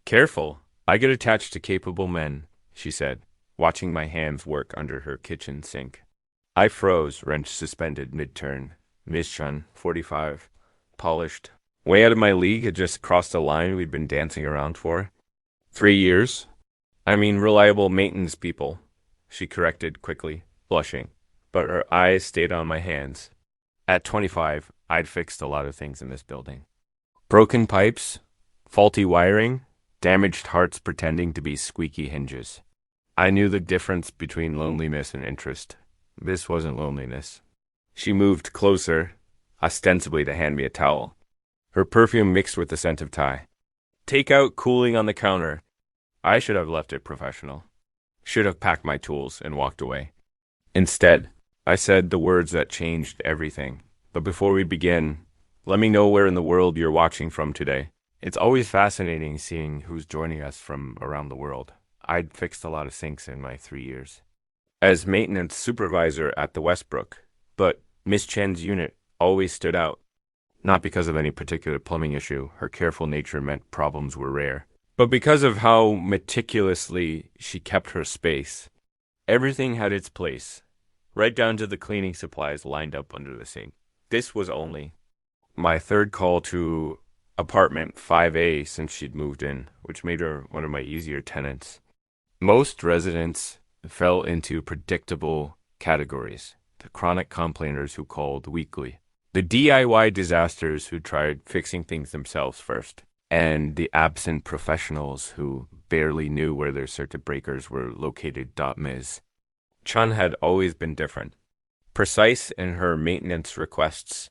Careful. I get attached to capable men, she said, watching my hands work under her kitchen sink. I froze, wrench suspended mid-turn. Miss Chun, 45, polished. Way out of my league, had just crossed the line we'd been dancing around for. 3 years? I mean, reliable maintenance people, she corrected quickly, blushing, but her eyes stayed on my hands. At 25, I'd fixed a lot of things in this building. Broken pipes, faulty wiring, damaged hearts pretending to be squeaky hinges. I knew the difference between loneliness and interest. This wasn't loneliness. She moved closer, ostensibly to hand me a towel. Her perfume mixed with the scent of Thai. Take out cooling on the counter. I should have left it professional. Should have packed my tools and walked away. Instead, I said the words that changed everything. But before we begin, let me know where in the world you're watching from today. It's always fascinating seeing who's joining us from around the world. I'd fixed a lot of sinks in my 3 years as maintenance supervisor at the Westbrook, but Miss Chen's unit always stood out. Not because of any particular plumbing issue, her careful nature meant problems were rare, but because of how meticulously she kept her space. Everything had its place, right down to the cleaning supplies lined up under the sink. This was only my third call to apartment 5A since she'd moved in, which made her one of my easier tenants. Most residents fell into predictable categories. The chronic complainers who called weekly, the DIY disasters who tried fixing things themselves first, and the absent professionals who barely knew where their circuit breakers were located. Ms. Chun had always been different. Precise in her maintenance requests,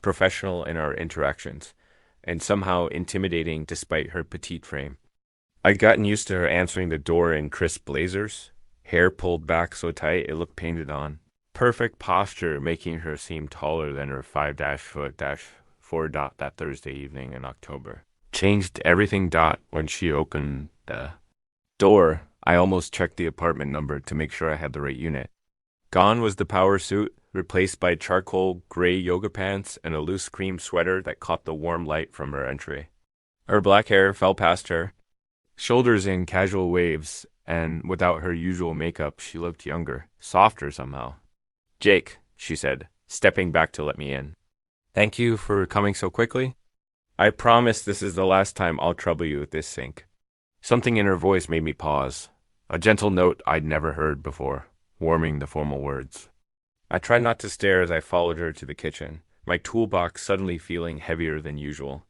professional in our interactions, and somehow intimidating despite her petite frame. I'd gotten used to her answering the door in crisp blazers, hair pulled back so tight it looked painted on. Perfect posture making her seem taller than her 5-foot-4 that Thursday evening in October. Changed everything. When she opened the door, I almost checked the apartment number to make sure I had the right unit. Gone was the power suit, replaced by charcoal gray yoga pants and a loose cream sweater that caught the warm light from her entry. Her black hair fell past her shoulders in casual waves, and without her usual makeup, she looked younger, softer somehow. Jake, she said, stepping back to let me in. Thank you for coming so quickly. I promise this is the last time I'll trouble you with this sink. Something in her voice made me pause, a gentle note I'd never heard before, warming the formal words. I tried not to stare as I followed her to the kitchen, my toolbox suddenly feeling heavier than usual.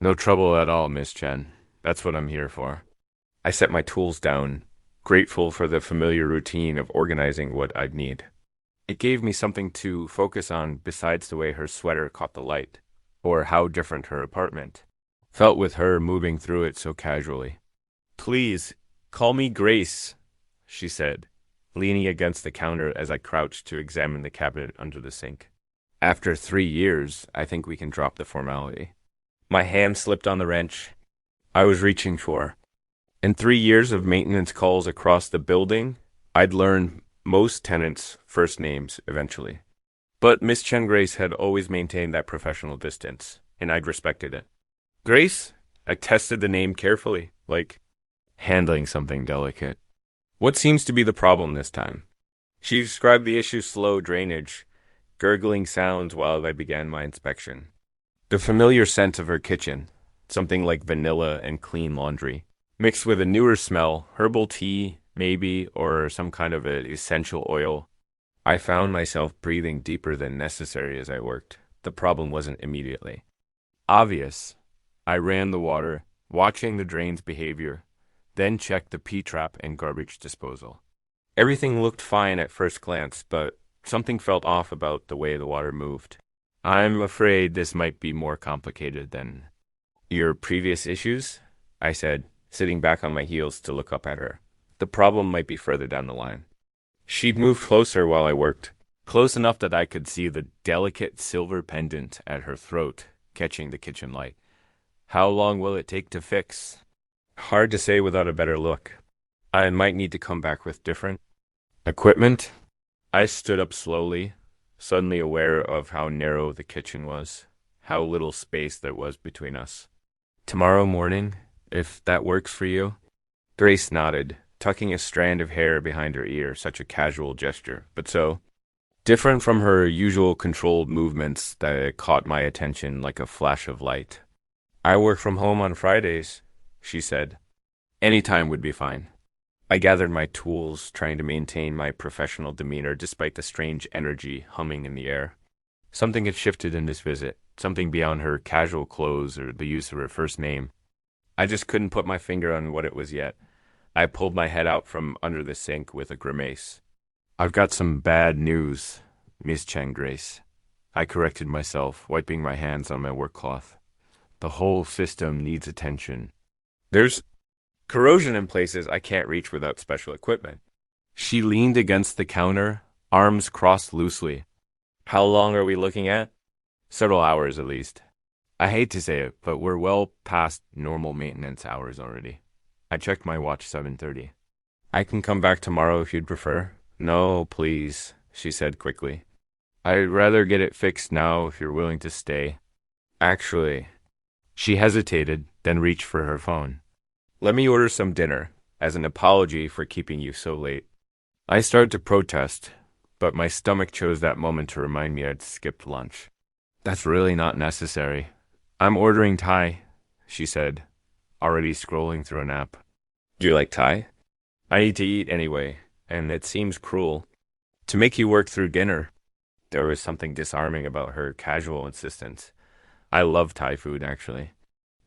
No trouble at all, Miss Chen. That's what I'm here for. I set my tools down, grateful for the familiar routine of organizing what I'd need. It gave me something to focus on besides the way her sweater caught the light, or how different her apartment felt with her moving through it so casually. Please, call me Grace, she said, leaning against the counter as I crouched to examine the cabinet under the sink. After 3 years, I think we can drop the formality. My hand slipped on the wrench I was reaching for. In 3 years of maintenance calls across the building, I'd learned most tenants' first names eventually. But Miss Chen Grace had always maintained that professional distance, and I'd respected it. Grace? I tested the name carefully, like handling something delicate. What seems to be the problem this time? She described the issue: slow drainage, gurgling sounds while I began my inspection. The familiar scent of her kitchen, something like vanilla and clean laundry, mixed with a newer smell, herbal tea, maybe, or some kind of an essential oil. I found myself breathing deeper than necessary as I worked. The problem wasn't immediately obvious. I ran the water, watching the drain's behavior, then checked the P-trap and garbage disposal. Everything looked fine at first glance, but something felt off about the way the water moved. I'm afraid this might be more complicated than your previous issues, I said, sitting back on my heels to look up at her. The problem might be further down the line. She'd moved closer while I worked, close enough that I could see the delicate silver pendant at her throat catching the kitchen light. How long will it take to fix? Hard to say without a better look. I might need to come back with different equipment. I stood up slowly, suddenly aware of how narrow the kitchen was, how little space there was between us. Tomorrow morning, if that works for you. Grace nodded, tucking a strand of hair behind her ear, such a casual gesture, but so different from her usual controlled movements that it caught my attention like a flash of light. I work from home on Fridays, she said. Any time would be fine. I gathered my tools, trying to maintain my professional demeanor despite the strange energy humming in the air. Something had shifted in this visit, something beyond her casual clothes or the use of her first name. I just couldn't put my finger on what it was yet. I pulled my head out from under the sink with a grimace. I've got some bad news, Miss Chang Grace. I corrected myself, wiping my hands on my work cloth. The whole system needs attention. There's corrosion in places I can't reach without special equipment. She leaned against the counter, arms crossed loosely. How long are we looking at? Several hours at least. I hate to say it, but we're well past normal maintenance hours already. I checked my watch 7:30. I can come back tomorrow if you'd prefer. No, please, she said quickly. I'd rather get it fixed now if you're willing to stay. Actually, she hesitated, then reached for her phone. Let me order some dinner, as an apology for keeping you so late. I started to protest, but my stomach chose that moment to remind me I'd skipped lunch. That's really not necessary. I'm ordering Thai, she said, already scrolling through an app. Do you like Thai? I need to eat anyway, and it seems cruel. To make you work through dinner. There was something disarming about her casual insistence. I love Thai food, actually.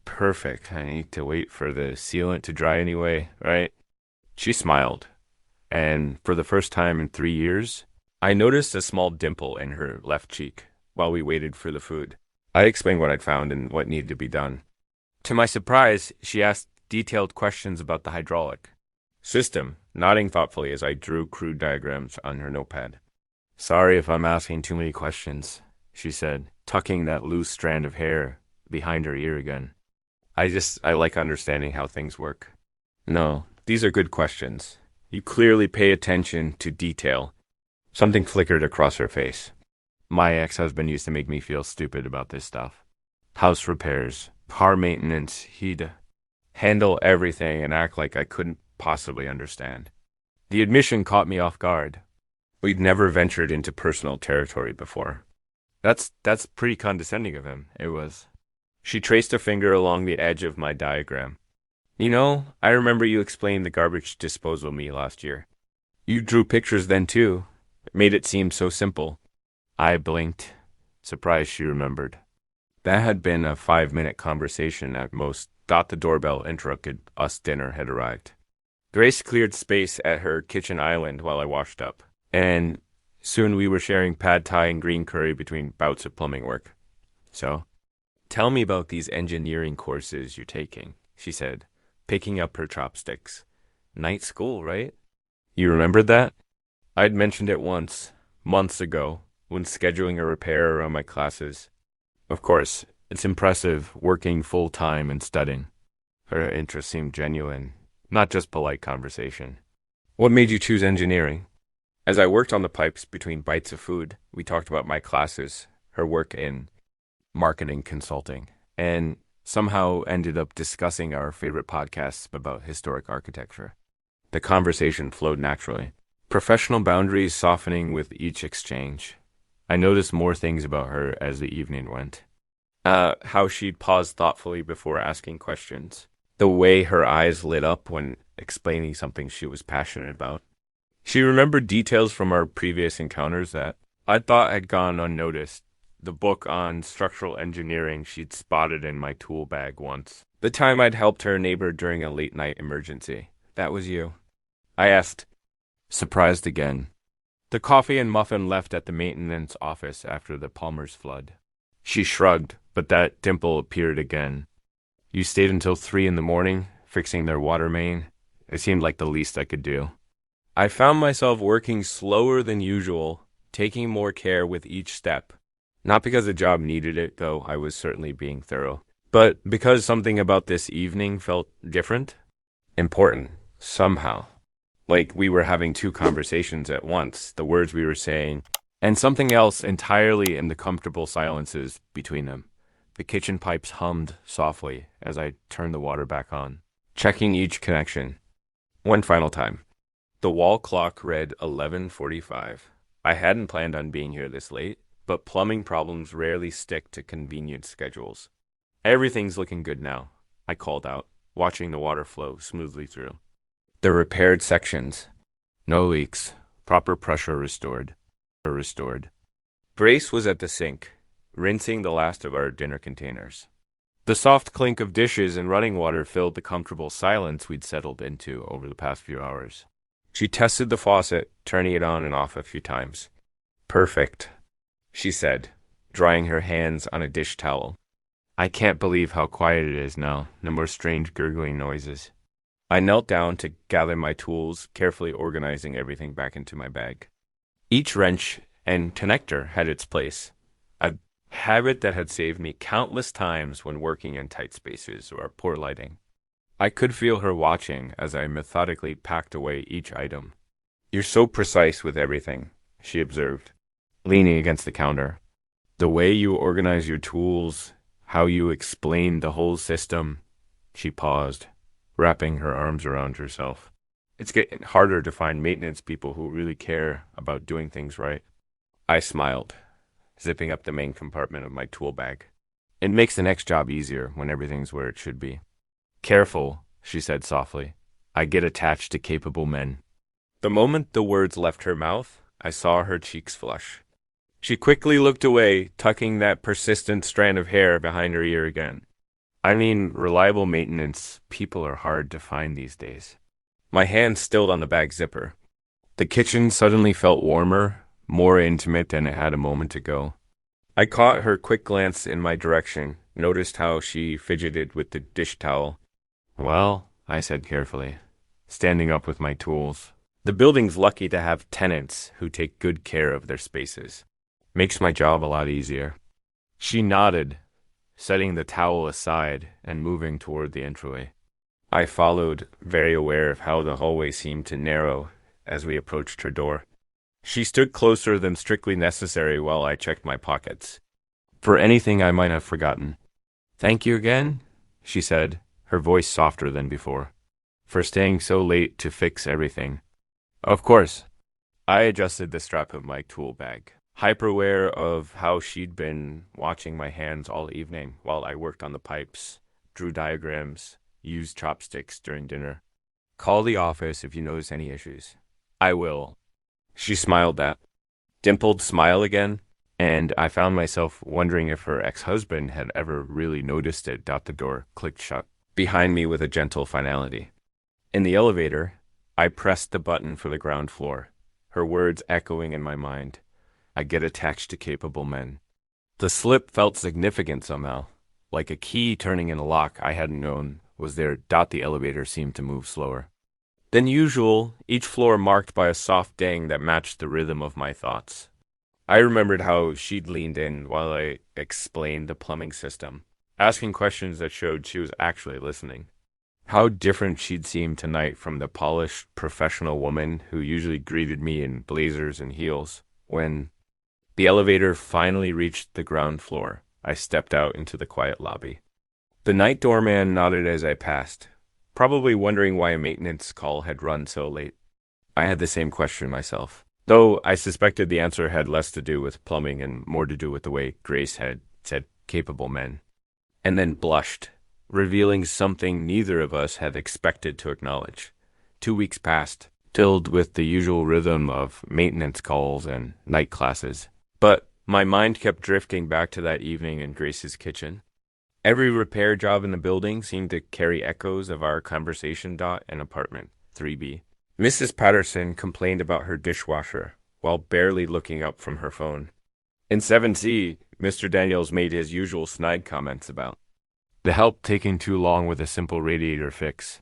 Perfect. I need to wait for the sealant to dry anyway, right? She smiled, and for the first time in 3 years, I noticed a small dimple in her left cheek while we waited for the food. I explained what I'd found and what needed to be done. To my surprise, she asked detailed questions about the hydraulic system, nodding thoughtfully as I drew crude diagrams on her notepad. Sorry if I'm asking too many questions, she said, tucking that loose strand of hair behind her ear again. I like understanding how things work. No, these are good questions. You clearly pay attention to detail. Something flickered across her face. My ex-husband used to make me feel stupid about this stuff. House repairs, car maintenance, he'd handle everything and act like I couldn't possibly understand. The admission caught me off guard. We'd never ventured into personal territory before. That's pretty condescending of him, it was. She traced a finger along the edge of my diagram. You know, I remember you explained the garbage disposal me last year. You drew pictures then too. It made it seem so simple. I blinked, surprised she remembered. That had been a 5-minute conversation at most. Thought the doorbell interrupted us. Dinner had arrived. Grace cleared space at her kitchen island while I washed up, and soon we were sharing pad thai and green curry between bouts of plumbing work. So, tell me about these engineering courses you're taking, she said, picking up her chopsticks. Night school, right? You remembered that? I'd mentioned it once, months ago, when scheduling a repair around my classes. Of course, it's impressive working full-time and studying. Her interest seemed genuine, not just polite conversation. What made you choose engineering? As I worked on the pipes between bites of food, we talked about my classes, her work in marketing consulting, and somehow ended up discussing our favorite podcasts about historic architecture. The conversation flowed naturally, professional boundaries softening with each exchange. I noticed more things about her as the evening went. How she'd pause thoughtfully before asking questions. The way her eyes lit up when explaining something she was passionate about. She remembered details from our previous encounters that I thought had gone unnoticed. The book on structural engineering she'd spotted in my tool bag once. The time I'd helped her neighbor during a late-night emergency. That was you. I asked, surprised again. The coffee and muffin left at the maintenance office after the Palmer's flood. She shrugged, but that dimple appeared again. You stayed until 3 a.m, fixing their water main. It seemed like the least I could do. I found myself working slower than usual, taking more care with each step. Not because the job needed it, though I was certainly being thorough, but because something about this evening felt different, important, somehow. Like we were having 2 conversations at once, the words we were saying, and something else entirely in the comfortable silences between them. The kitchen pipes hummed softly as I turned the water back on, checking each connection. One final time. The wall clock read 11:45. I hadn't planned on being here this late, but plumbing problems rarely stick to convenient schedules. Everything's looking good now, I called out, watching the water flow smoothly through. The repaired sections. No leaks. Proper pressure restored. Grace was at the sink, rinsing the last of our dinner containers. The soft clink of dishes and running water filled the comfortable silence we'd settled into over the past few hours. She tested the faucet, turning it on and off a few times. Perfect, she said, drying her hands on a dish towel. I can't believe how quiet it is now, no more strange gurgling noises. I knelt down to gather my tools, carefully organizing everything back into my bag. Each wrench and connector had its place, a habit that had saved me countless times when working in tight spaces or poor lighting. I could feel her watching as I methodically packed away each item. You're so precise with everything, she observed, leaning against the counter. The way you organize your tools, how you explain the whole system. She paused, wrapping her arms around herself. It's getting harder to find maintenance people who really care about doing things right. I smiled, zipping up the main compartment of my tool bag. It makes the next job easier when everything's where it should be. Careful, she said softly. I get attached to capable men. The moment the words left her mouth, I saw her cheeks flush. She quickly looked away, tucking that persistent strand of hair behind her ear again. I mean, reliable maintenance people are hard to find these days. My hand stilled on the bag zipper. The kitchen suddenly felt warmer, more intimate than it had a moment ago. I caught her quick glance in my direction, noticed how she fidgeted with the dish towel. Well, I said carefully, standing up with my tools. The building's lucky to have tenants who take good care of their spaces. Makes my job a lot easier. She nodded, setting the towel aside and moving toward the entryway. I followed, very aware of how the hallway seemed to narrow as we approached her door. She stood closer than strictly necessary while I checked my pockets, for anything I might have forgotten. Thank you again, she said, her voice softer than before, for staying so late to fix everything. Of course. I adjusted the strap of my tool bag, hyper-aware of how she'd been watching my hands all evening while I worked on the pipes, drew diagrams, used chopsticks during dinner. Call the office if you notice any issues. I will. She smiled that dimpled smile again, and I found myself wondering if her ex-husband had ever really noticed it. The door clicked shut behind me with a gentle finality. In the elevator, I pressed the button for the ground floor, her words echoing in my mind. I get attached to capable men. The slip felt significant somehow, like a key turning in a lock I hadn't known was there. The elevator seemed to move slower than usual, each floor marked by a soft ding that matched the rhythm of my thoughts. I remembered how she'd leaned in while I explained the plumbing system, asking questions that showed she was actually listening. How different she'd seemed tonight from the polished, professional woman who usually greeted me in blazers and heels. When the elevator finally reached the ground floor, I stepped out into the quiet lobby. The night doorman nodded as I passed, probably wondering why a maintenance call had run so late. I had the same question myself, though I suspected the answer had less to do with plumbing and more to do with the way Grace had said capable men, and then blushed, revealing something neither of us had expected to acknowledge. 2 weeks passed, filled with the usual rhythm of maintenance calls and night classes, but my mind kept drifting back to that evening in Grace's kitchen. Every repair job in the building seemed to carry echoes of our conversation. In apartment 3B. Mrs. Patterson complained about her dishwasher while barely looking up from her phone. In 7C, Mr. Daniels made his usual snide comments about the help taking too long with a simple radiator fix.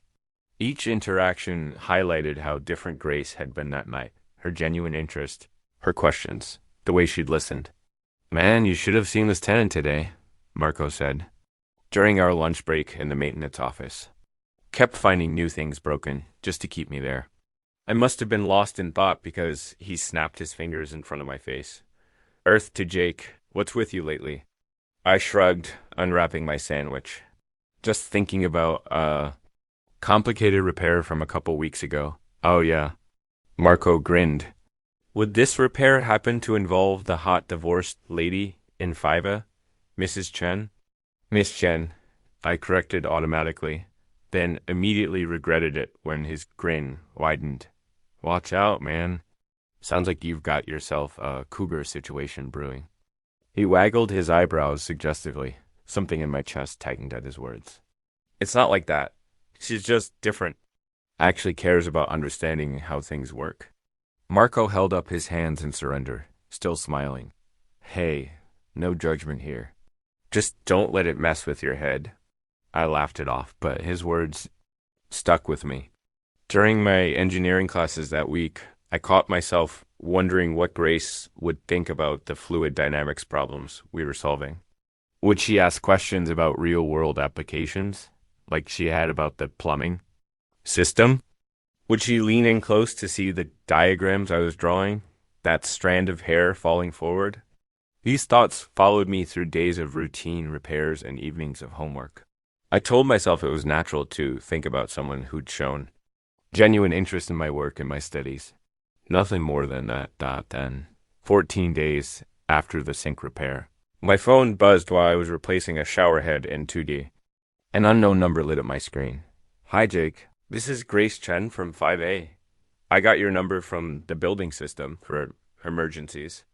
Each interaction highlighted how different Grace had been that night, her genuine interest, her questions, the way she'd listened. Man, you should have seen this tenant today, Marco said, during our lunch break in the maintenance office. Kept finding new things broken, just to keep me there. I must have been lost in thought because he snapped his fingers in front of my face. Earth to Jake, what's with you lately? I shrugged, unwrapping my sandwich. Just thinking about a complicated repair from a couple weeks ago. Oh, yeah. Marco grinned. Would this repair happen to involve the hot divorced lady in Fiva, Mrs. Chen? Miss Chen, I corrected automatically, then immediately regretted it when his grin widened. Watch out, man. Sounds like you've got yourself a cougar situation brewing. He waggled his eyebrows suggestively. Something in my chest tightened at his words. It's not like that. She's just different. Actually cares about understanding how things work. Marco held up his hands in surrender, still smiling. Hey, no judgment here. Just don't let it mess with your head. I laughed it off, but his words stuck with me. During my engineering classes that week, I caught myself wondering what Grace would think about the fluid dynamics problems we were solving. Would she ask questions about real-world applications, like she had about the plumbing system? Would she lean in close to see the diagrams I was drawing, that strand of hair falling forward? These thoughts followed me through days of routine repairs and evenings of homework. I told myself it was natural to think about someone who'd shown genuine interest in my work and my studies. Nothing more than that, then. 14 days after the sink repair. My phone buzzed while I was replacing a shower head in 2D. An unknown number lit up my screen. Hi, Jake. This is Grace Chen from 5A. I got your number from the building system for emergencies.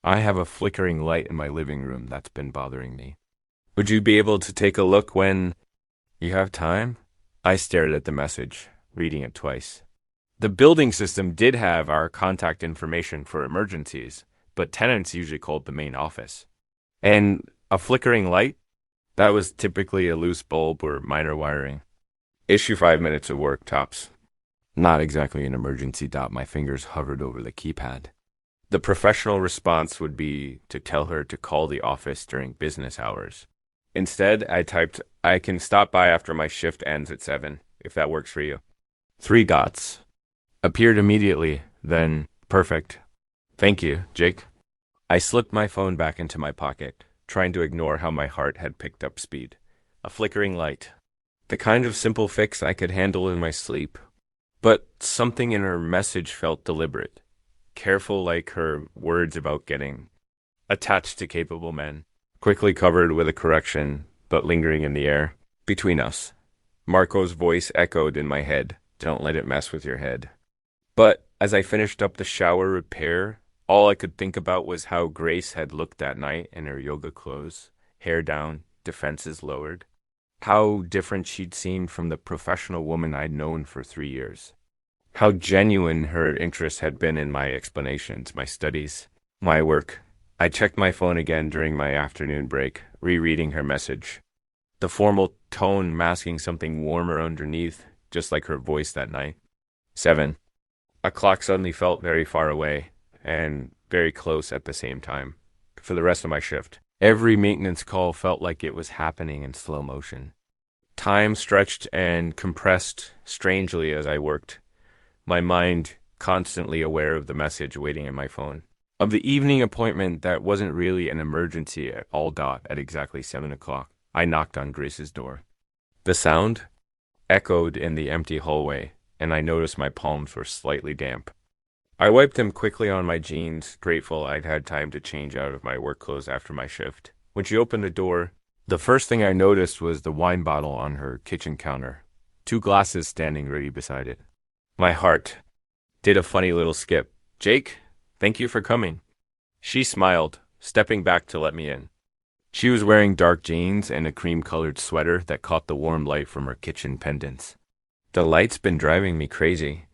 I have a flickering light in my living room that's been bothering me. Would you be able to take a look when you have time? I stared at the message, reading it twice. The building system did have our contact information for emergencies, but tenants usually called the main office. And a flickering light? That was typically a loose bulb or minor wiring. Issue 5 minutes of work, tops. Not exactly an emergency. My fingers hovered over the keypad. The professional response would be to tell her to call the office during business hours. Instead, I typed, I can stop by after my shift ends at 7, if that works for you. 3 dots. Appeared immediately, then, perfect. Thank you, Jake. I slipped my phone back into my pocket, trying to ignore how my heart had picked up speed. A flickering light. The kind of simple fix I could handle in my sleep. But something in her message felt deliberate. Careful like her words about getting attached to capable men. Quickly covered with a correction, but lingering in the air. Between us. Marco's voice echoed in my head. Don't let it mess with your head. But as I finished up the shower repair, all I could think about was how Grace had looked that night in her yoga clothes, hair down, defenses lowered. How different she'd seemed from the professional woman I'd known for 3 years. How genuine her interest had been in my explanations, my studies, my work. I checked my phone again during my afternoon break, rereading her message. The formal tone masking something warmer underneath, just like her voice that night. 7. A clock suddenly felt very far away, and very close at the same time, for the rest of my shift. Every maintenance call felt like it was happening in slow motion. Time stretched and compressed strangely as I worked, my mind constantly aware of the message waiting in my phone. Of the evening appointment that wasn't really an emergency at at exactly 7 o'clock, I knocked on Grace's door. The sound echoed in the empty hallway, and I noticed my palms were slightly damp. I wiped them quickly on my jeans, grateful I'd had time to change out of my work clothes after my shift. When she opened the door, the first thing I noticed was the wine bottle on her kitchen counter, 2 glasses standing ready beside it. My heart did a funny little skip. Jake, thank you for coming. She smiled, stepping back to let me in. She was wearing dark jeans and a cream-colored sweater that caught the warm light from her kitchen pendants. The light's been driving me crazy.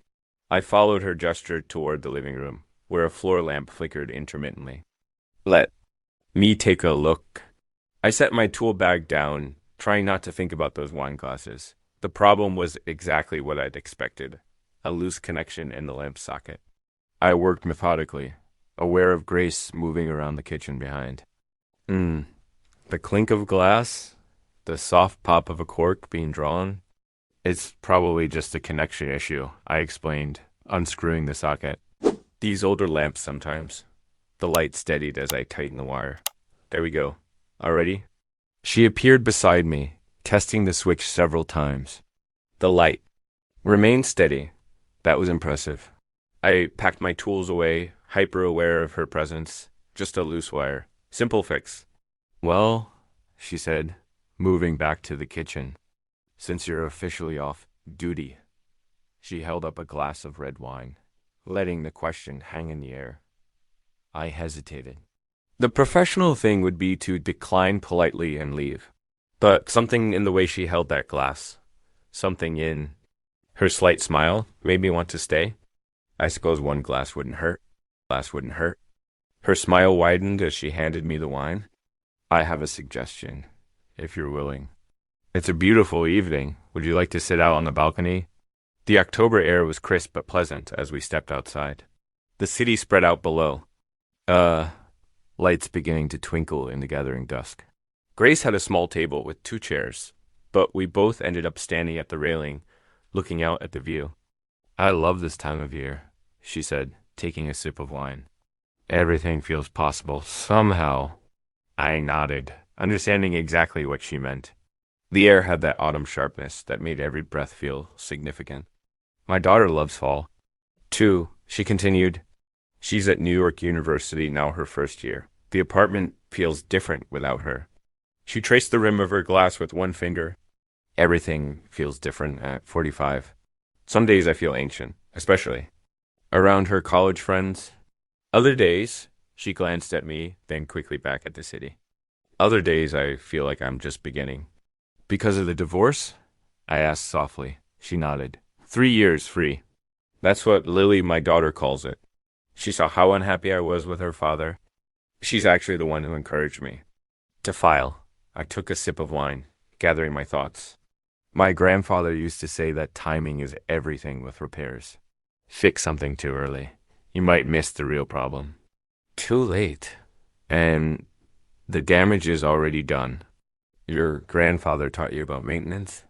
I followed her gesture toward the living room, where a floor lamp flickered intermittently. Let me take a look. I set my tool bag down, trying not to think about those wine glasses. The problem was exactly what I'd expected. A loose connection in the lamp socket. I worked methodically, aware of Grace moving around the kitchen behind. The clink of glass, the soft pop of a cork being drawn. It's probably just a connection issue, I explained, unscrewing the socket. These older lamps sometimes. The light steadied as I tightened the wire. There we go. Already? She appeared beside me, testing the switch several times. The light remained steady. That was impressive. I packed my tools away, hyper aware of her presence. Just a loose wire. Simple fix. Well, she said, moving back to the kitchen. Since you're officially off duty. She held up a glass of red wine, letting the question hang in the air. I hesitated. The professional thing would be to decline politely and leave. But something in the way she held that glass, something in her slight smile, made me want to stay. I suppose one glass wouldn't hurt. Her smile widened as she handed me the wine. I have a suggestion, if you're willing. It's a beautiful evening. Would you like to sit out on the balcony? The October air was crisp but pleasant as we stepped outside. The city spread out below. Lights beginning to twinkle in the gathering dusk. Grace had a small table with 2 chairs, but we both ended up standing at the railing, looking out at the view. I love this time of year, she said, taking a sip of wine. Everything feels possible, somehow. I nodded, understanding exactly what she meant. The air had that autumn sharpness that made every breath feel significant. My daughter loves fall. Too, she continued. She's at New York University now, her first year. The apartment feels different without her. She traced the rim of her glass with one finger. Everything feels different at 45. Some days I feel ancient, especially around her college friends. Other days, she glanced at me, then quickly back at the city. Other days I feel like I'm just beginning. Because of the divorce? I asked softly. She nodded. 3 years free. That's what Lily, my daughter, calls it. She saw how unhappy I was with her father. She's actually the one who encouraged me to file. I took a sip of wine, gathering my thoughts. My grandfather used to say that timing is everything with repairs. Fix something too early. You might miss the real problem. Too late. And the damage is already done. Your grandfather taught you about maintenance?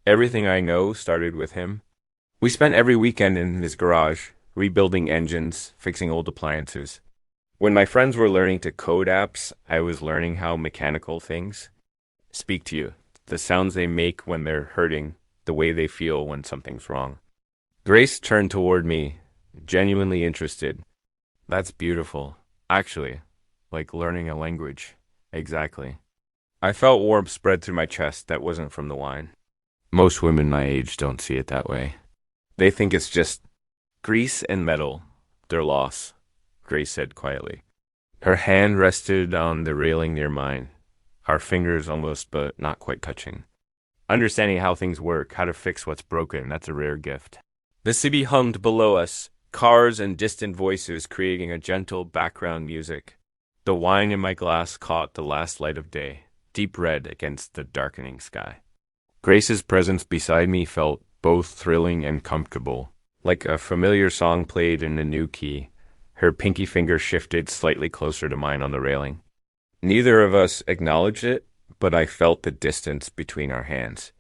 Everything I know started with him. We spent every weekend in his garage, rebuilding engines, fixing old appliances. When my friends were learning to code apps, I was learning how mechanical things speak to you, the sounds they make when they're hurting, the way they feel when something's wrong. Grace turned toward me, genuinely interested. That's beautiful. Actually, like learning a language. Exactly. I felt warmth spread through my chest that wasn't from the wine. Most women my age don't see it that way. They think it's just grease and metal, their loss, Grace said quietly. Her hand rested on the railing near mine, our fingers almost but not quite touching. Understanding how things work, how to fix what's broken, that's a rare gift. The city hummed below us, cars and distant voices creating a gentle background music. The wine in my glass caught the last light of day, deep red against the darkening sky. Grace's presence beside me felt both thrilling and comfortable, like a familiar song played in a new key. Her pinky finger shifted slightly closer to mine on the railing. Neither of us acknowledged it, but I felt the distance between our hands,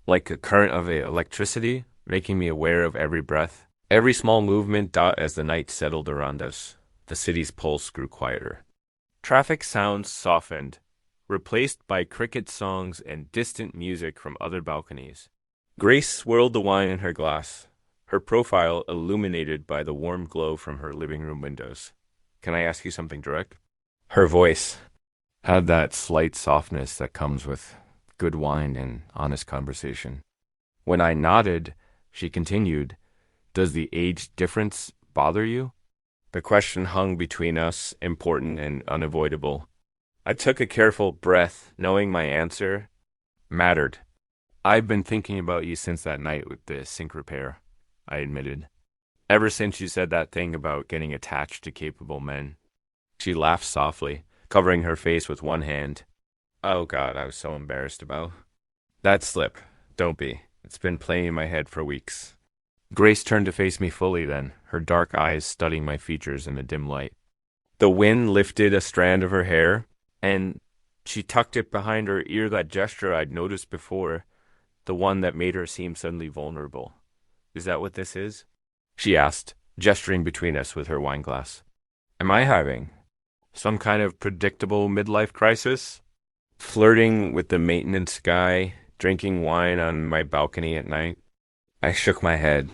like a current of electricity, making me aware of every breath, every small movement as the night settled around us. The city's pulse grew quieter. Traffic sounds softened, replaced by cricket songs and distant music from other balconies. Grace swirled the wine in her glass, her profile illuminated by the warm glow from her living room windows. Can I ask you something direct? Her voice had that slight softness that comes with good wine and honest conversation. When I nodded, she continued, Does the age difference bother you? The question hung between us, important and unavoidable. I took a careful breath, knowing my answer mattered. I've been thinking about you since that night with the sink repair, I admitted. Ever since you said that thing about getting attached to capable men. She laughed softly, covering her face with one hand. Oh God, I was so embarrassed about. That slip, don't be. It's been playing in my head for weeks. Grace turned to face me fully then, her dark eyes studying my features in the dim light. The wind lifted a strand of her hair, and she tucked it behind her ear, that gesture I'd noticed before, the one that made her seem suddenly vulnerable. Is that what this is? She asked, gesturing between us with her wine glass. Am I having some kind of predictable midlife crisis? Flirting with the maintenance guy, drinking wine on my balcony at night. I shook my head.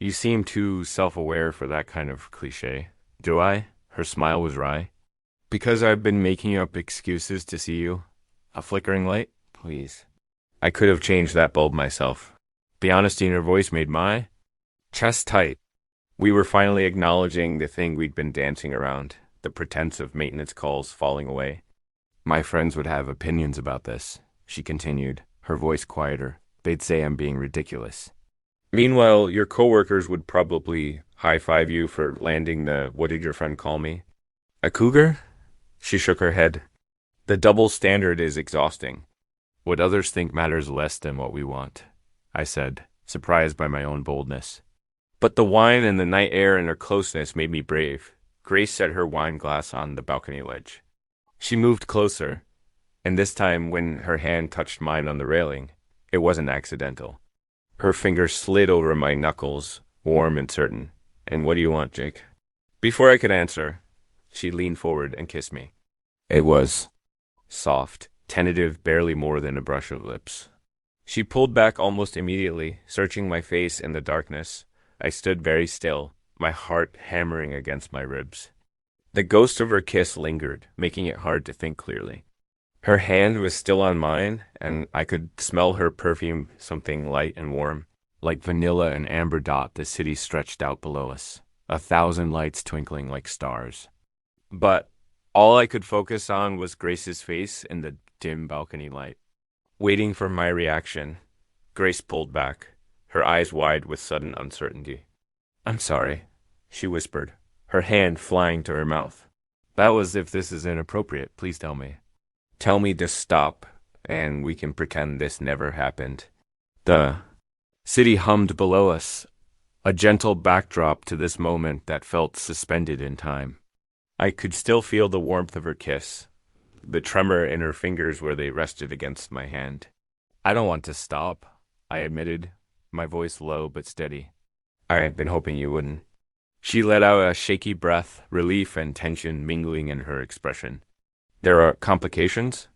You seem too self-aware for that kind of cliche. Do I? Her smile was wry. Because I've been making up excuses to see you. A flickering light? Please. I could have changed that bulb myself. The honesty in her voice made my chest tight. We were finally acknowledging the thing we'd been dancing around, the pretense of maintenance calls falling away. My friends would have opinions about this, she continued, her voice quieter. They'd say I'm being ridiculous. Meanwhile, your coworkers would probably high-five you for landing the what did your friend call me? A cougar? She shook her head. The double standard is exhausting. What others think matters less than what we want, I said, surprised by my own boldness. But the wine and the night air and her closeness made me brave. Grace set her wine glass on the balcony ledge. She moved closer, and this time when her hand touched mine on the railing, it wasn't accidental. Her fingers slid over my knuckles, warm and certain. And what do you want, Jake? Before I could answer, she leaned forward and kissed me. It was soft, tentative, barely more than a brush of lips. She pulled back almost immediately, searching my face in the darkness. I stood very still, my heart hammering against my ribs. The ghost of her kiss lingered, making it hard to think clearly. Her hand was still on mine, and I could smell her perfume, something light and warm. Like vanilla and amber dot, the city stretched out below us, 1,000 lights twinkling like stars. But all I could focus on was Grace's face in the dim balcony light. Waiting for my reaction, Grace pulled back, her eyes wide with sudden uncertainty. I'm sorry, she whispered, her hand flying to her mouth. That was if this is inappropriate, please tell me. Tell me to stop, and we can pretend this never happened. The city hummed below us, a gentle backdrop to this moment that felt suspended in time. I could still feel the warmth of her kiss, the tremor in her fingers where they rested against my hand. I don't want to stop, I admitted, my voice low but steady. I've been hoping you wouldn't. She let out a shaky breath, relief and tension mingling in her expression. There are complications?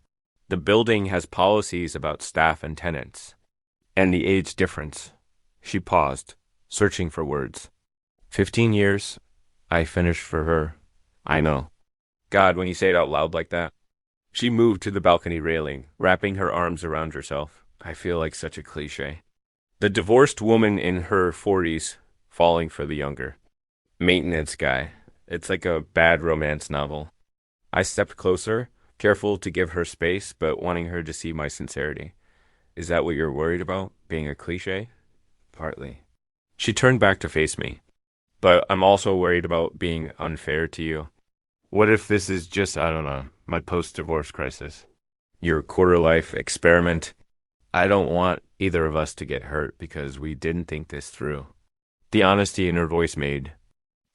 The building has policies about staff and tenants. And the age difference. She paused, searching for words. 15 years, I finished for her. I know. God, when you say it out loud like that. She moved to the balcony railing, wrapping her arms around herself. I feel like such a cliche. The divorced woman in her 40s, falling for the younger. Maintenance guy. It's like a bad romance novel. I stepped closer, careful to give her space, but wanting her to see my sincerity. Is that what you're worried about, being a cliche? Partly. She turned back to face me. But I'm also worried about being unfair to you. What if this is just, I don't know, my post-divorce crisis? Your quarter-life experiment? I don't want either of us to get hurt because we didn't think this through. The honesty in her voice made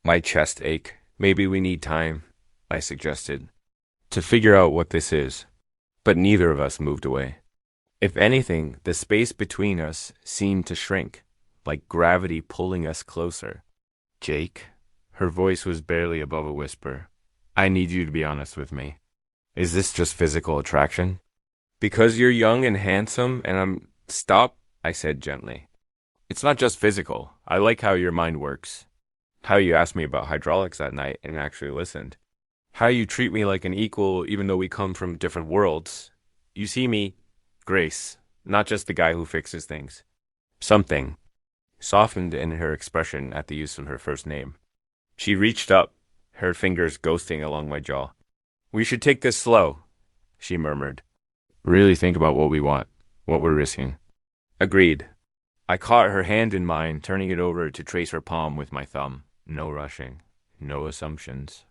my chest ache. Maybe we need time, I suggested, to figure out what this is. But neither of us moved away. If anything, the space between us seemed to shrink, like gravity pulling us closer. Jake? Her voice was barely above a whisper. I need you to be honest with me. Is this just physical attraction? Because you're young and handsome and I'm... Stop, I said gently. It's not just physical. I like how your mind works. How you asked me about hydraulics that night and actually listened. How you treat me like an equal even though we come from different worlds. You see me, Grace, not just the guy who fixes things. Something softened in her expression at the use of her first name. She reached up, her fingers ghosting along my jaw. We should take this slow, she murmured. Really think about what we want, what we're risking. Agreed. I caught her hand in mine, turning it over to trace her palm with my thumb. No rushing, no assumptions.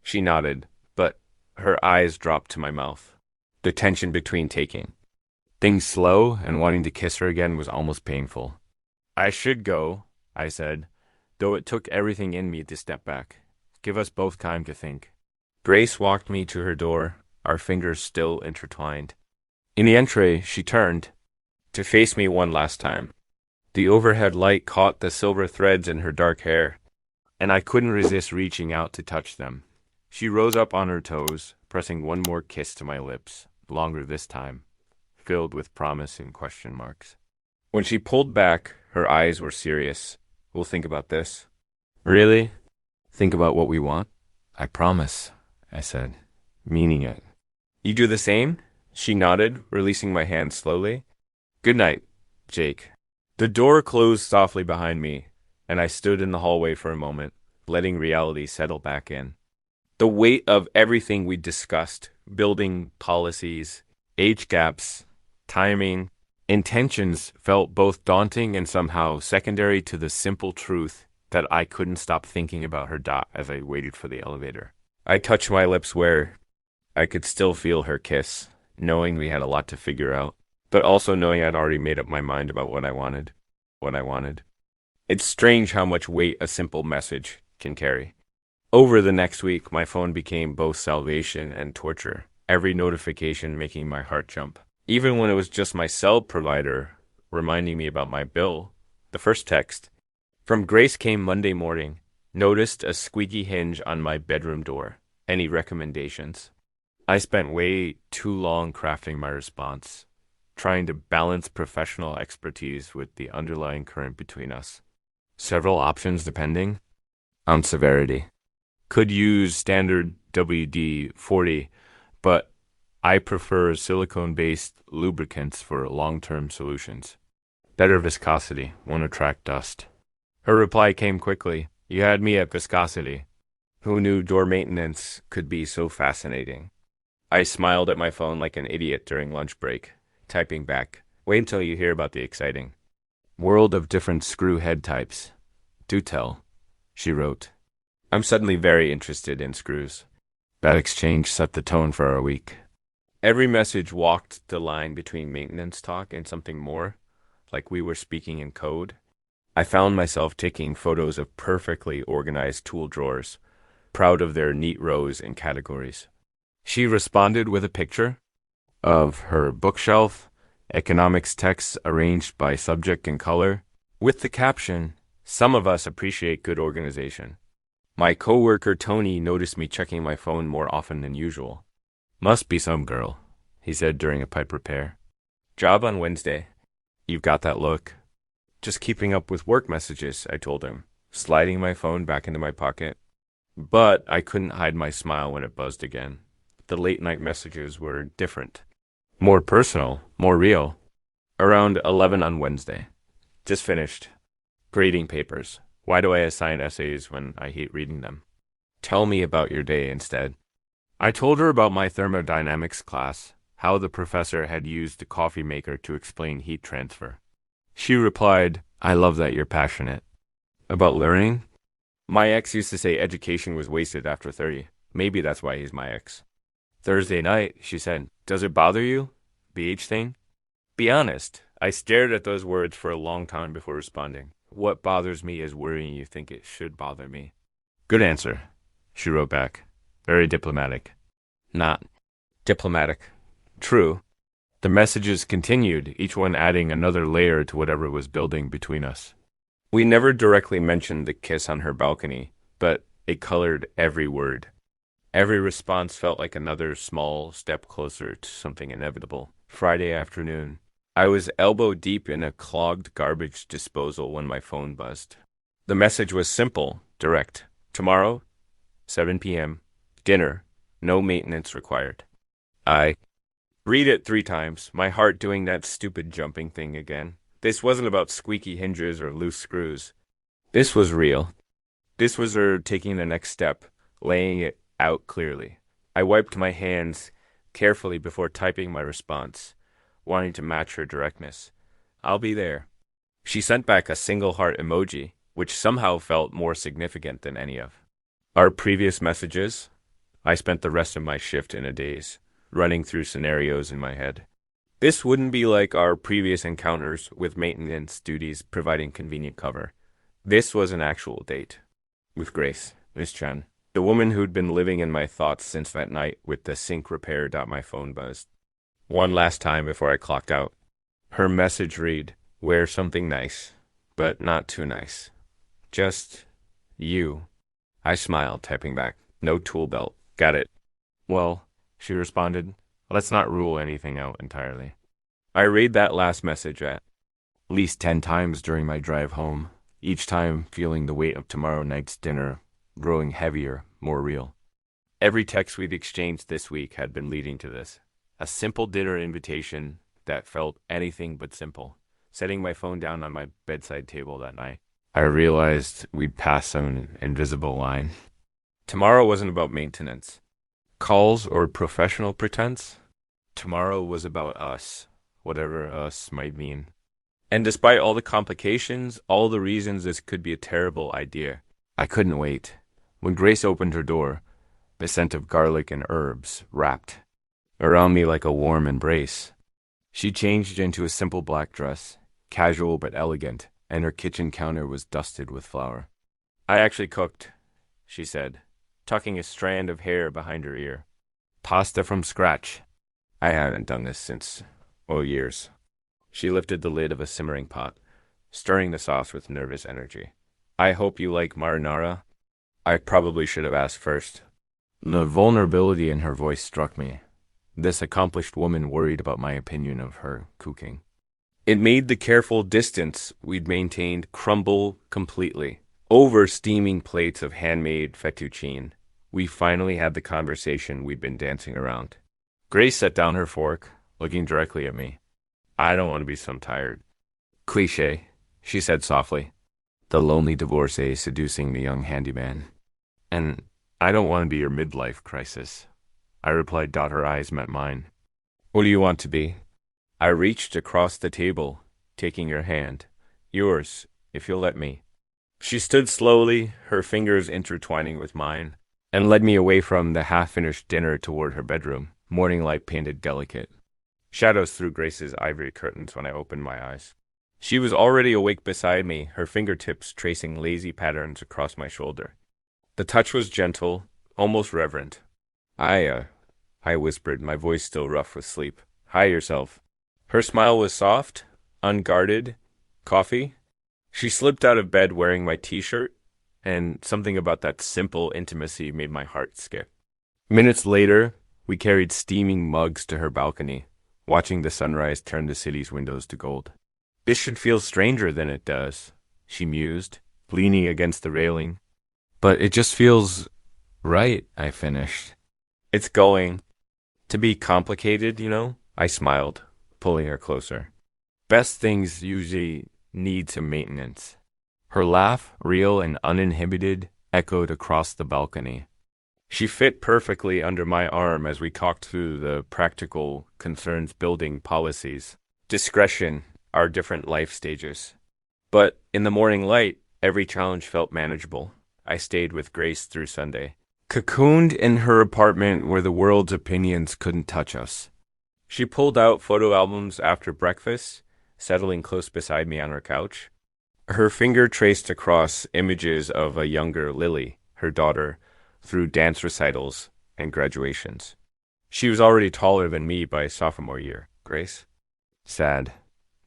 She nodded, but her eyes dropped to my mouth. The tension between taking things slow and wanting to kiss her again was almost painful. I should go, I said, though it took everything in me to step back. Give us both time to think. Grace walked me to her door, our fingers still intertwined. In the entry, she turned to face me one last time. The overhead light caught the silver threads in her dark hair, and I couldn't resist reaching out to touch them. She rose up on her toes, pressing one more kiss to my lips, longer this time, filled with promise and question marks. When she pulled back, her eyes were serious. We'll think about this. Really? Think about what we want? I promise, I said, meaning it. You do the same? She nodded, releasing my hand slowly. Good night, Jake. The door closed softly behind me, and I stood in the hallway for a moment, letting reality settle back in. The weight of everything we discussed, building policies, age gaps, timing, intentions, felt both daunting and somehow secondary to the simple truth that I couldn't stop thinking about her as I waited for the elevator. I touched my lips where I could still feel her kiss, knowing we had a lot to figure out, but also knowing I'd already made up my mind about what I wanted. It's strange how much weight a simple message can carry. Over the next week, my phone became both salvation and torture, every notification making my heart jump. Even when it was just my cell provider reminding me about my bill, the first text from Grace came Monday morning. Noticed a squeaky hinge on my bedroom door. Any recommendations? I spent way too long crafting my response, trying to balance professional expertise with the underlying current between us. Several options depending on severity. Could use standard WD-40, but I prefer silicone-based lubricants for long-term solutions. Better viscosity, won't attract dust. Her reply came quickly. You had me at viscosity. Who knew door maintenance could be so fascinating? I smiled at my phone like an idiot during lunch break, typing back. Wait until you hear about the exciting world of different screw head types. Do tell, she wrote. I'm suddenly very interested in screws. That exchange set the tone for our week. Every message walked the line between maintenance talk and something more, like we were speaking in code. I found myself taking photos of perfectly organized tool drawers, proud of their neat rows and categories. She responded with a picture of her bookshelf, economics texts arranged by subject and color, with the caption, "Some of us appreciate good organization." My coworker Tony noticed me checking my phone more often than usual. Must be some girl, he said during a pipe repair. Job on Wednesday. You've got that look. Just keeping up with work messages, I told him, sliding my phone back into my pocket. But I couldn't hide my smile when it buzzed again. The late-night messages were different. More personal, more real. Around 11 on Wednesday. Just finished. Grading papers. Why do I assign essays when I hate reading them? Tell me about your day instead. I told her about my thermodynamics class, how the professor had used the coffee maker to explain heat transfer. She replied, I love that you're passionate. About learning? My ex used to say education was wasted after 30. Maybe that's why he's my ex. Thursday night, she said, does it bother you? The age thing? Be honest. I stared at those words for a long time before responding. What bothers me is worrying you think it should bother me. Good answer, she wrote back. Very diplomatic. Not diplomatic. True. The messages continued, each one adding another layer to whatever was building between us. We never directly mentioned the kiss on her balcony, but it colored every word. Every response felt like another small step closer to something inevitable. Friday afternoon. I was elbow deep in a clogged garbage disposal when my phone buzzed. The message was simple, direct. Tomorrow, 7 p.m., dinner, no maintenance required. I read it 3 times, my heart doing that stupid jumping thing again. This wasn't about squeaky hinges or loose screws. This was real. This was her taking the next step, laying it out clearly. I wiped my hands carefully before typing my response, wanting to match her directness. I'll be there. She sent back a single heart emoji, which somehow felt more significant than any of our previous messages. I spent the rest of my shift in a daze, running through scenarios in my head. This wouldn't be like our previous encounters with maintenance duties providing convenient cover. This was an actual date. With Grace, Miss Chan, the woman who'd been living in my thoughts since that night with the sink repair. My phone buzzed. One last time before I clocked out. Her message read, wear something nice, but not too nice. Just you. I smiled, typing back. No tool belt. Got it. Well, she responded, let's not rule anything out entirely. I read that last message at least 10 times during my drive home, each time feeling the weight of tomorrow night's dinner growing heavier, more real. Every text we'd exchanged this week had been leading to this. A simple dinner invitation that felt anything but simple. Setting my phone down on my bedside table that night, I realized we'd passed some invisible line. Tomorrow wasn't about maintenance, calls, or professional pretense. Tomorrow was about us, whatever us might mean. And despite all the complications, all the reasons this could be a terrible idea, I couldn't wait. When Grace opened her door, the scent of garlic and herbs wrapped around me like a warm embrace. She changed into a simple black dress, casual but elegant, and her kitchen counter was dusted with flour. I actually cooked, she said, tucking a strand of hair behind her ear. Pasta from scratch. I hadn't done this since, years. She lifted the lid of a simmering pot, stirring the sauce with nervous energy. I hope you like marinara. I probably should have asked first. The vulnerability in her voice struck me. This accomplished woman worried about my opinion of her cooking. It made the careful distance we'd maintained crumble completely. Over steaming plates of handmade fettuccine, we finally had the conversation we'd been dancing around. Grace set down her fork, looking directly at me. I don't want to be so tired. Cliché, she said softly. The lonely divorcee seducing the young handyman. And I don't want to be your midlife crisis. I replied. Her eyes met mine. What do you want to be? I reached across the table, taking her hand. Yours, if you'll let me. She stood slowly, her fingers intertwining with mine, and led me away from the half-finished dinner toward her bedroom, morning light painted delicate. Shadows threw Grace's ivory curtains when I opened my eyes. She was already awake beside me, her fingertips tracing lazy patterns across my shoulder. The touch was gentle, almost reverent. I whispered, my voice still rough with sleep. Hi yourself. Her smile was soft, unguarded. Coffee? She slipped out of bed wearing my t-shirt, and something about that simple intimacy made my heart skip. Minutes later, we carried steaming mugs to her balcony, watching the sunrise turn the city's windows to gold. This should feel stranger than it does, she mused, leaning against the railing. But it just feels right, I finished. It's going to be complicated, you know? I smiled, pulling her closer. Best things usually need some maintenance. Her laugh, real and uninhibited, echoed across the balcony. She fit perfectly under my arm as we talked through the practical concerns building policies. Discretion, our different life stages. But in the morning light, every challenge felt manageable. I stayed with Grace through Sunday, cocooned in her apartment where the world's opinions couldn't touch us. She pulled out photo albums after breakfast, settling close beside me on her couch. Her finger traced across images of a younger Lily, her daughter, through dance recitals and graduations. She was already taller than me by sophomore year. Grace? Sad,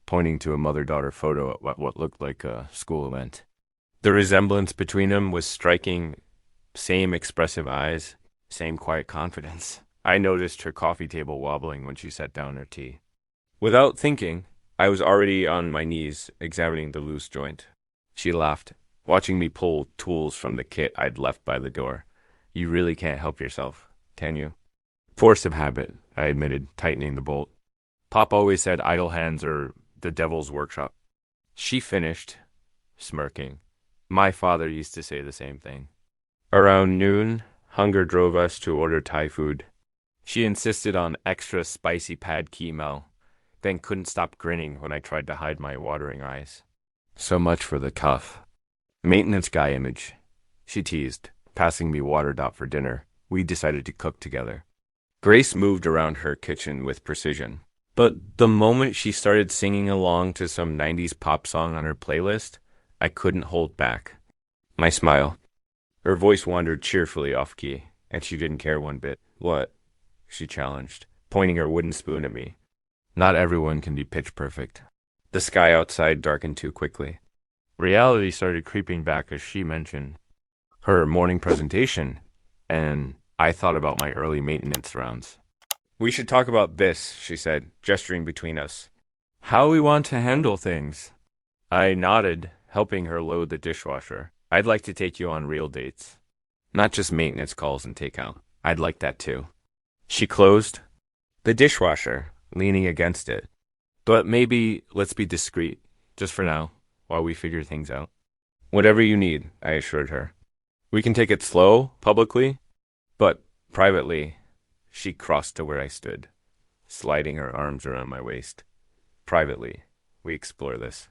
pointing to a mother-daughter photo at what looked like a school event. The resemblance between them was striking. Same expressive eyes, same quiet confidence. I noticed her coffee table wobbling when she set down her tea. Without thinking, I was already on my knees, examining the loose joint. She laughed, watching me pull tools from the kit I'd left by the door. You really can't help yourself, can you? Force of habit, I admitted, tightening the bolt. Pop always said idle hands are the devil's workshop. She finished, smirking. My father used to say the same thing. Around noon, hunger drove us to order Thai food. She insisted on extra spicy pad keema, then couldn't stop grinning when I tried to hide my watering eyes. So much for the tough maintenance guy image, she teased, passing me water for dinner. We decided to cook together. Grace moved around her kitchen with precision, but the moment she started singing along to some 90s pop song on her playlist, I couldn't hold back. My smile. Her voice wandered cheerfully off-key, and she didn't care one bit. What? She challenged, pointing her wooden spoon at me. Not everyone can be pitch perfect. The sky outside darkened too quickly. Reality started creeping back as she mentioned her morning presentation, and I thought about my early maintenance rounds. We should talk about this, she said, gesturing between us. How we want to handle things. I nodded, helping her load the dishwasher. I'd like to take you on real dates. Not just maintenance calls and takeout. I'd like that too. She closed the dishwasher, leaning against it. But maybe let's be discreet, just for now, while we figure things out. Whatever you need, I assured her. We can take it slow, publicly, but privately. She crossed to where I stood, sliding her arms around my waist. Privately, we explore this.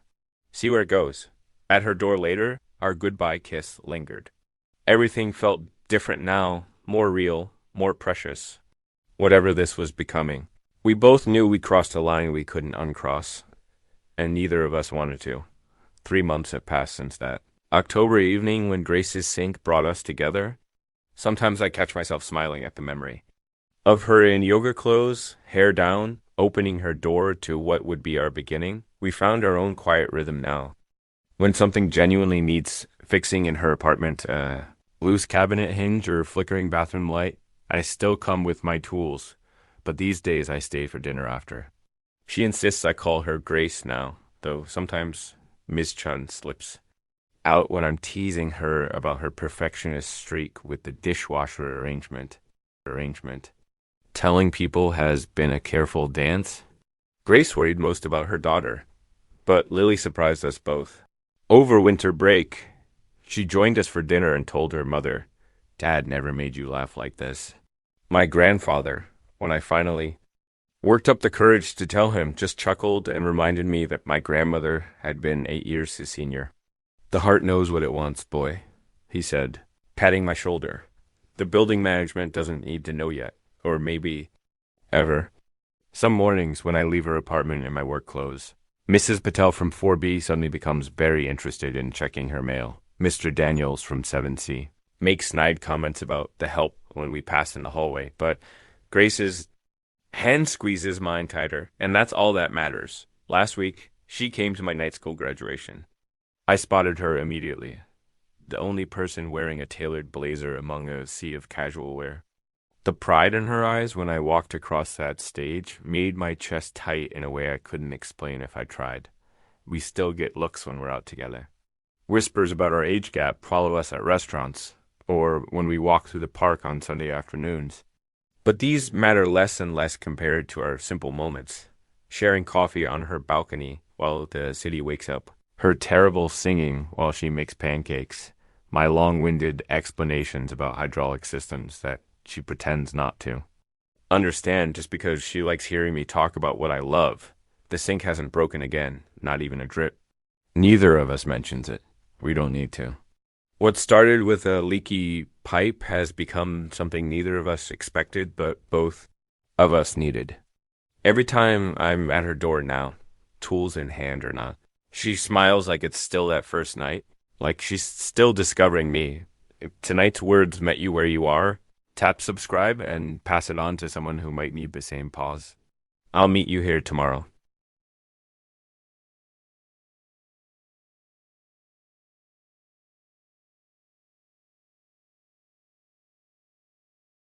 See where it goes. At her door later, our goodbye kiss lingered. Everything felt different now, more real, more precious. Whatever this was becoming. We both knew we crossed a line we couldn't uncross, and neither of us wanted to. 3 months have passed since that. October evening when Grace's sink brought us together. Sometimes I catch myself smiling at the memory. Of her in yoga clothes, hair down, opening her door to what would be our beginning. We found our own quiet rhythm now. When something genuinely needs fixing in her apartment, loose cabinet hinge or flickering bathroom light, I still come with my tools, but these days I stay for dinner after. She insists I call her Grace now, though sometimes Ms. Chun slips out when I'm teasing her about her perfectionist streak with the dishwasher arrangement. Telling people has been a careful dance. Grace worried most about her daughter, but Lily surprised us both. Over winter break, she joined us for dinner and told her mother, "Dad never made you laugh like this." My grandfather, when I finally worked up the courage to tell him, just chuckled and reminded me that my grandmother had been 8 years his senior. "The heart knows what it wants, boy," he said, patting my shoulder. "The building management doesn't need to know yet, or maybe ever." Some mornings when I leave her apartment in my work clothes, Mrs. Patel from 4B suddenly becomes very interested in checking her mail. Mr. Daniels from 7C makes snide comments about the help when we pass in the hallway, but Grace's hand squeezes mine tighter, and that's all that matters. Last week, she came to my night school graduation. I spotted her immediately, the only person wearing a tailored blazer among a sea of casual wear. The pride in her eyes when I walked across that stage made my chest tight in a way I couldn't explain if I tried. We still get looks when we're out together. Whispers about our age gap follow us at restaurants, or when we walk through the park on Sunday afternoons. But these matter less and less compared to our simple moments. Sharing coffee on her balcony while the city wakes up. Her terrible singing while she makes pancakes. My long-winded explanations about hydraulic systems that she pretends not to understand just because she likes hearing me talk about what I love. The sink hasn't broken again, not even a drip. Neither of us mentions it. We don't need to. What started with a leaky pipe has become something neither of us expected, but both of us needed. Every time I'm at her door now, tools in hand or not, she smiles like it's still that first night, like she's still discovering me. If tonight's words met you where you are, tap subscribe and pass it on to someone who might need the same pause. I'll meet you here tomorrow.